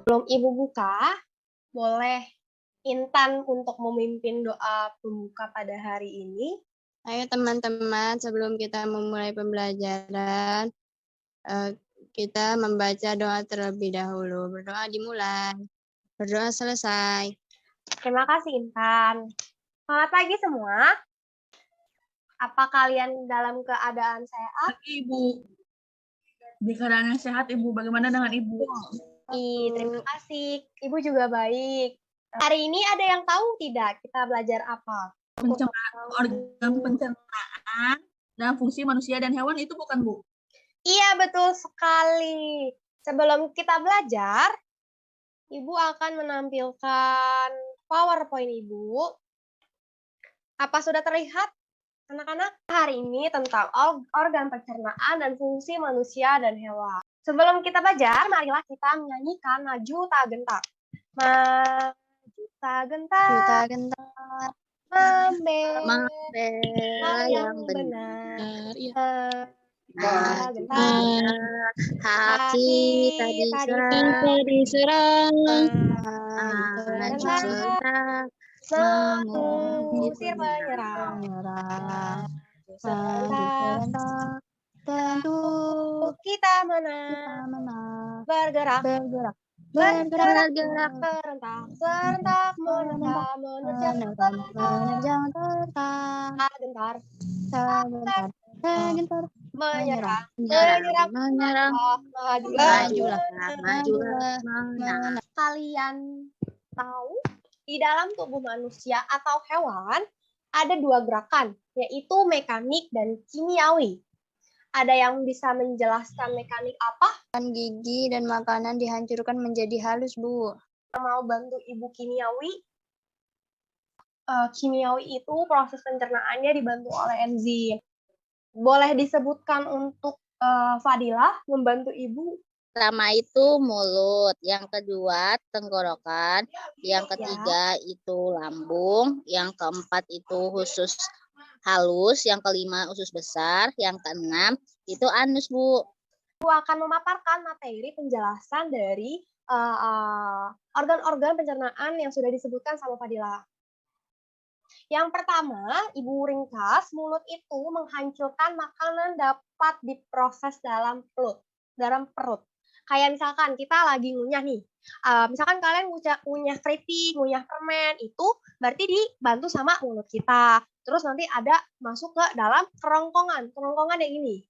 Sebelum Ibu buka, boleh Intan untuk memimpin doa pembuka pada hari ini. Ayo teman-teman, sebelum kita memulai pembelajaran, kita membaca doa terlebih dahulu. Berdoa dimulai. Berdoa selesai. Terima kasih Intan. Selamat pagi semua. Apa kalian dalam keadaan sehat? Ibu, di keadaan yang sehat Ibu. Bagaimana dengan Ibu? Terima kasih. Ibu juga baik. Hari ini ada yang tahu tidak kita belajar apa? Organ pencernaan dan fungsi manusia dan hewan itu bukan, Bu? Iya, betul sekali. Sebelum kita belajar, Ibu akan menampilkan PowerPoint Ibu. Apa sudah terlihat, anak-anak? Hari ini tentang organ pencernaan dan fungsi manusia dan hewan. Sebelum kita belajar, marilah kita menyanyikan Maju Tak Gentar. Maju tak gentar, membela yang benar. Gentar, hati tadi diserang, maju mengusir penyerang. Serentak, tentu kita menang. Bergerak, serentak, menerjang gentar, menyerang, majulah. Kalian tahu, di dalam tubuh manusia atau hewan ada dua gerakan, yaitu mekanik dan kimiawi. Ada yang bisa menjelaskan mekanik apa? Gigi dan makanan dihancurkan menjadi halus, Bu. Mau bantu Ibu kimiawi? Kimiawi itu proses pencernaannya dibantu oleh enzim. Boleh disebutkan untuk Fadilah membantu Ibu? Pertama itu mulut, yang kedua tenggorokan, yang ketiga itu lambung, yang keempat itu usus halus, yang kelima usus besar, yang keenam itu anus, Bu. Ibu akan memaparkan materi penjelasan dari organ-organ pencernaan yang sudah disebutkan sama Fadilah. Yang pertama, Ibu ringkas, mulut itu menghancurkan makanan dapat diproses dalam perut. Kayak misalkan kita lagi ngunyah nih, misalkan kalian ngunyah keripik, ngunyah permen, itu berarti dibantu sama mulut kita. Terus nanti ada masuk ke dalam kerongkongan yang ini.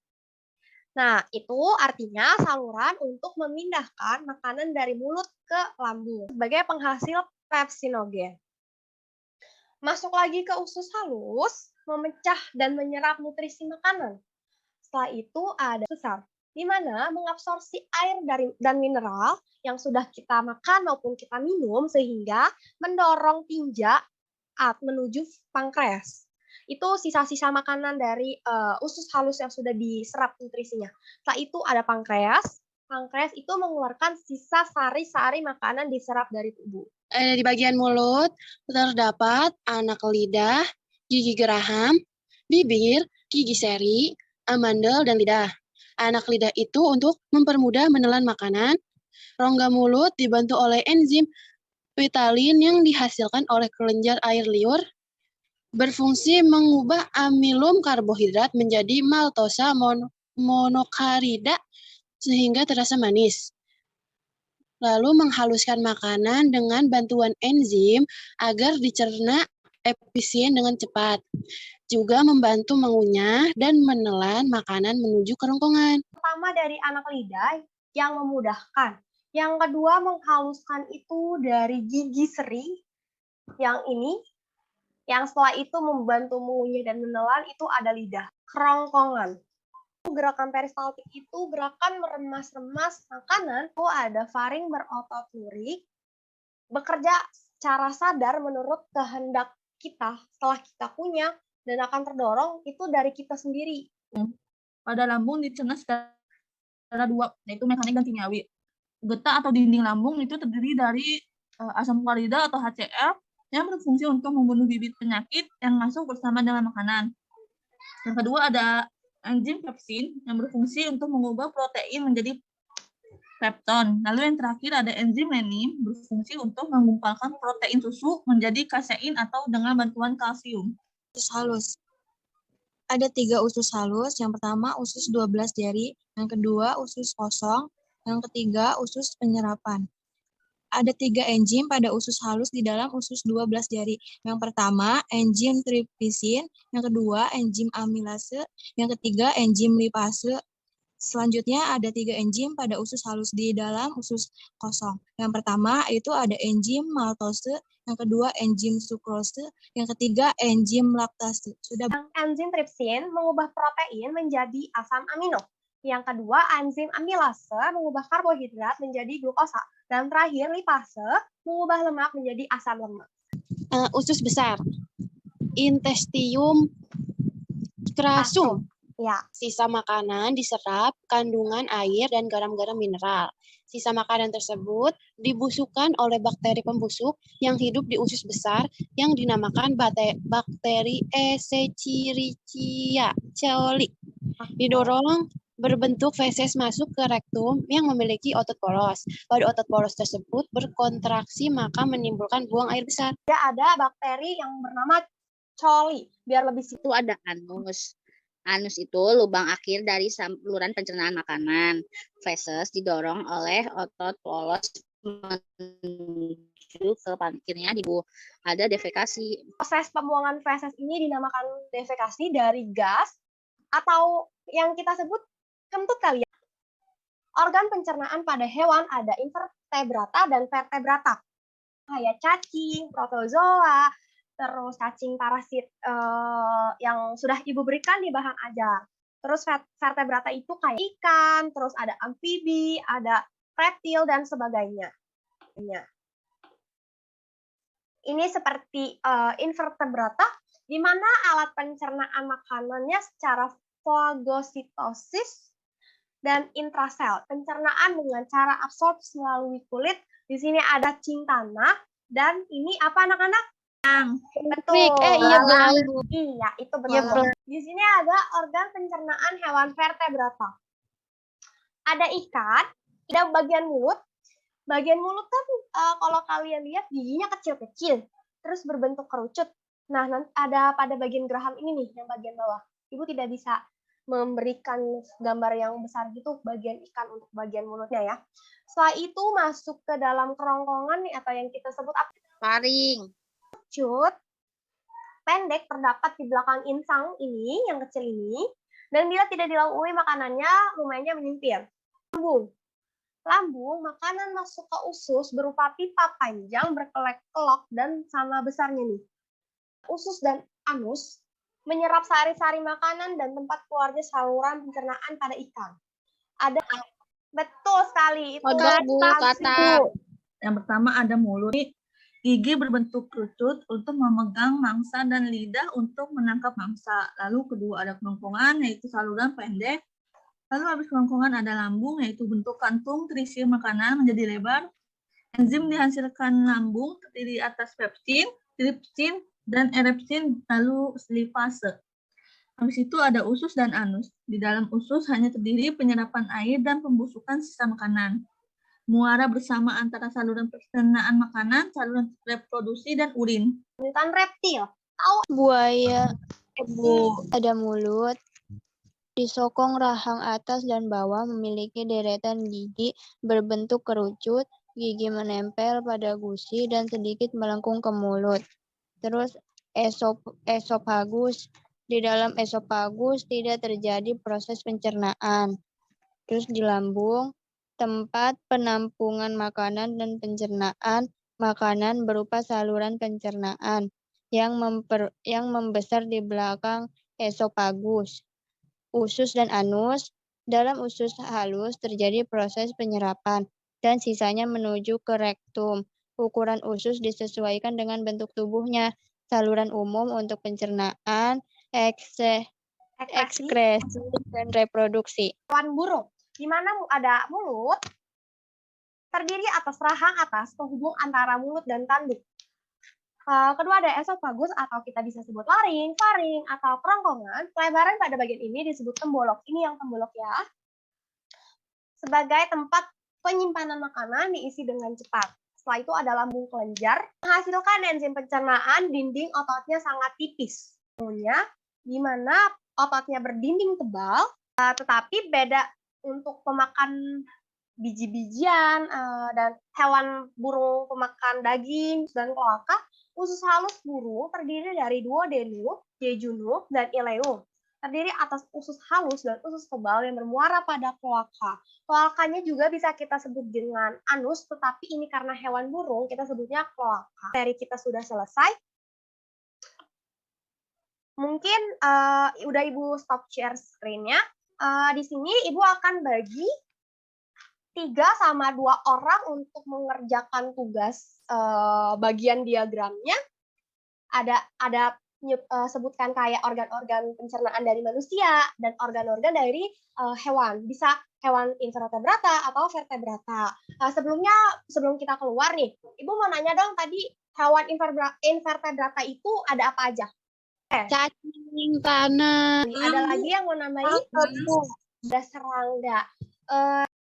Nah, itu artinya saluran untuk memindahkan makanan dari mulut ke lambung sebagai penghasil pepsinogen. Masuk lagi ke usus halus, memecah dan menyerap nutrisi makanan. Setelah itu ada besar, di mana mengabsorpsi air dan mineral yang sudah kita makan maupun kita minum sehingga mendorong tinja menuju pankreas. Itu sisa-sisa makanan dari usus halus yang sudah diserap nutrisinya. Setelah itu ada pankreas. Pankreas itu mengeluarkan sisa sari-sari makanan diserap dari tubuh. Di bagian mulut terdapat anak lidah, gigi geraham, bibir, gigi seri, amandel, dan lidah. Anak lidah itu untuk mempermudah menelan makanan. Rongga mulut dibantu oleh enzim vitalin yang dihasilkan oleh kelenjar air liur, berfungsi mengubah amilum karbohidrat menjadi maltosa monokarida sehingga terasa manis. Lalu menghaluskan makanan dengan bantuan enzim agar dicerna efisien dengan cepat. Juga membantu mengunyah dan menelan makanan menuju kerongkongan. Pertama dari anak lidah yang memudahkan. Yang kedua menghaluskan itu dari gigi seri. Yang ini, yang setelah itu membantu mengunyah dan menelan itu ada lidah. Kerongkongan. Gerakan peristaltik itu gerakan meremas-remas makanan. Itu ada faring berotot lurik, bekerja secara sadar menurut kehendak kita setelah kita kunyah dan akan terdorong itu dari kita sendiri. Pada lambung dicerna secara dua, yaitu mekanik dan kimiawi. Getah atau dinding lambung itu terdiri dari asam klorida atau HCl yang berfungsi untuk membunuh bibit penyakit yang masuk bersama dengan makanan. Yang kedua ada enzim pepsin yang berfungsi untuk mengubah protein menjadi pepton. Lalu yang terakhir ada enzim renin berfungsi untuk menggumpalkan protein susu menjadi kasein atau dengan bantuan kalsium. Usus halus. Ada 3 usus halus. Yang pertama usus 12 jari, yang kedua usus kosong, yang ketiga usus penyerapan. Ada 3 enzim pada usus halus di dalam usus 12 jari. Yang pertama enzim trypsin, yang kedua enzim amilase, yang ketiga enzim lipase. Selanjutnya ada 3 enzim pada usus halus di dalam usus kosong. Yang pertama itu ada enzim maltose, yang kedua enzim sukrose, yang ketiga enzim laktase. Sudah. Enzim trypsin mengubah protein menjadi asam amino. Yang kedua, enzim amilase mengubah karbohidrat menjadi glukosa. Dan terakhir, lipase mengubah lemak menjadi asam lemak. Usus besar. Intestium crassum. Ya. Sisa makanan diserap kandungan air dan garam-garam mineral. Sisa makanan tersebut dibusukkan oleh bakteri pembusuk yang hidup di usus besar yang dinamakan bakteri Escherichia coli. Didorong berbentuk feses masuk ke rektum yang memiliki otot polos. Pada otot polos tersebut berkontraksi maka menimbulkan buang air besar. Ada bakteri yang bernama coli. Biar lebih Itu ada anus. Anus itu lubang akhir dari saluran pencernaan makanan. Feses didorong oleh otot polos menuju ke pankirnya di tubuh. Ada defekasi. Proses pembuangan feses ini dinamakan defekasi dari gas atau yang kita sebut kentut kali ya. Organ pencernaan pada hewan ada invertebrata dan vertebrata. Kayak cacing, protozoa, terus cacing parasit yang sudah ibu berikan di bahan ajar. Terus vertebrata itu kayak ikan, terus ada amfibi, ada reptil, dan sebagainya. Ini seperti invertebrata, di mana alat pencernaan makanannya secara fagositosis dan intrasel. Pencernaan dengan cara absorpsi melalui kulit. Di sini ada cing tanah, dan ini apa anak-anak? Betul. Iya, itu betul. Di sini ada organ pencernaan hewan vertebrata. Ada ikan, ada bagian mulut. Bagian mulut kan kalau kalian lihat giginya kecil-kecil, terus berbentuk kerucut. Nah, nanti ada pada bagian geraham ini nih, yang bagian bawah. Ibu tidak bisa memberikan gambar yang besar gitu bagian ikan untuk bagian mulutnya ya. Setelah itu masuk ke dalam kerongkongan nih, atau yang kita sebut Faring. Cut pendek terdapat di belakang insang ini, yang kecil ini, dan bila tidak dilalui makanannya, lumayannya menyimpir. Lambung, makanan masuk ke usus berupa pipa panjang berkelok-kelok dan sama besarnya nih. Usus dan anus menyerap sari-sari makanan dan tempat keluarnya saluran pencernaan pada ikan. Ada betul sekali itu. Kata. Yang pertama ada mulut. Gigi berbentuk kerucut untuk memegang mangsa dan lidah untuk menangkap mangsa. Lalu kedua ada kerongkongan, yaitu saluran pendek. Lalu habis kerongkongan ada lambung, yaitu bentuk kantung terisi makanan menjadi lebar. Enzim dihasilkan lambung terdiri atas pepsin, tripsin, dan erepsin, lalu lipase. Habis itu ada usus dan anus. Di dalam usus hanya terdiri penyerapan air dan pembusukan sisa makanan. Muara bersama antara saluran pencernaan makanan, saluran reproduksi, dan urin. Bukan reptil. Tahu Buaya ada mulut, disokong rahang atas dan bawah, memiliki deretan gigi berbentuk kerucut, gigi menempel pada gusi dan sedikit melengkung ke mulut. Terus esofagus, di dalam esofagus tidak terjadi proses pencernaan. Terus di lambung, tempat penampungan makanan dan pencernaan makanan berupa saluran pencernaan yang membesar di belakang esofagus. Usus dan anus, dalam usus halus terjadi proses penyerapan dan sisanya menuju ke rektum. Ukuran usus disesuaikan dengan bentuk tubuhnya. Saluran umum untuk pencernaan, ekskresi, dan reproduksi. Hewan burung, di mana ada mulut, terdiri atas rahang atas penghubung antara mulut dan tanduk. Kedua ada esofagus atau kita bisa sebut laring, faring, atau kerongkongan. Pelebaran pada bagian ini disebut tembolok. Ini yang tembolok ya. Sebagai tempat penyimpanan makanan diisi dengan cepat. Setelah itu ada lambung kelenjar, menghasilkan enzim pencernaan, dinding ototnya sangat tipis. Di mana ototnya berdinding tebal, tetapi beda untuk pemakan biji-bijian dan hewan burung pemakan daging dan kloaka. Usus halus burung terdiri dari duodenum, jejunum, dan ileum. Terdiri atas usus halus dan usus tebal yang bermuara pada kloaka. Kloakanya juga bisa kita sebut dengan anus, tetapi ini karena hewan burung kita sebutnya kloaka. Materi kita sudah selesai. Mungkin udah Ibu stop share screen-nya. Di sini Ibu akan bagi 3 sama 2 orang untuk mengerjakan tugas bagian diagramnya. Ada sebutkan kayak organ-organ pencernaan dari manusia dan organ-organ dari hewan. Bisa hewan invertebrata atau vertebrata. Sebelum kita keluar nih, Ibu mau nanya dong tadi hewan invertebrata itu ada apa aja? Cacing tanah. Ada lagi yang mau nambahin? Ada serangga.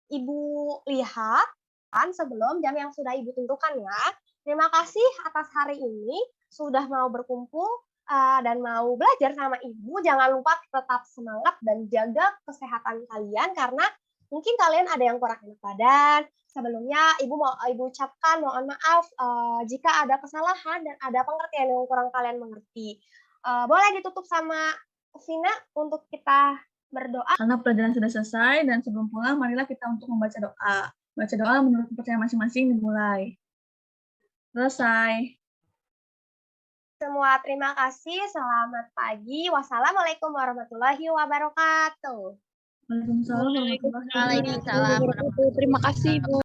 Ibu lihat kan sebelum jam yang sudah Ibu tentukan ya. Terima kasih atas hari ini sudah mau berkumpul dan mau belajar sama Ibu. Jangan lupa tetap semangat dan jaga kesehatan kalian karena mungkin kalian ada yang kurang enak badan. Sebelumnya Ibu ucapkan mohon maaf jika ada kesalahan dan ada pengertian yang kurang kalian mengerti. Boleh ditutup sama Vina untuk kita berdoa. Karena pelajaran sudah selesai dan sebelum pulang, marilah kita untuk membaca doa. Baca doa menurut kepercayaan masing-masing dimulai. Selesai. Semua terima kasih. Selamat pagi. Wassalamualaikum warahmatullahi wabarakatuh. Waalaikumsalam warahmatullahi wabarakatuh. Waalaikumsalam. Terima kasih, Bu.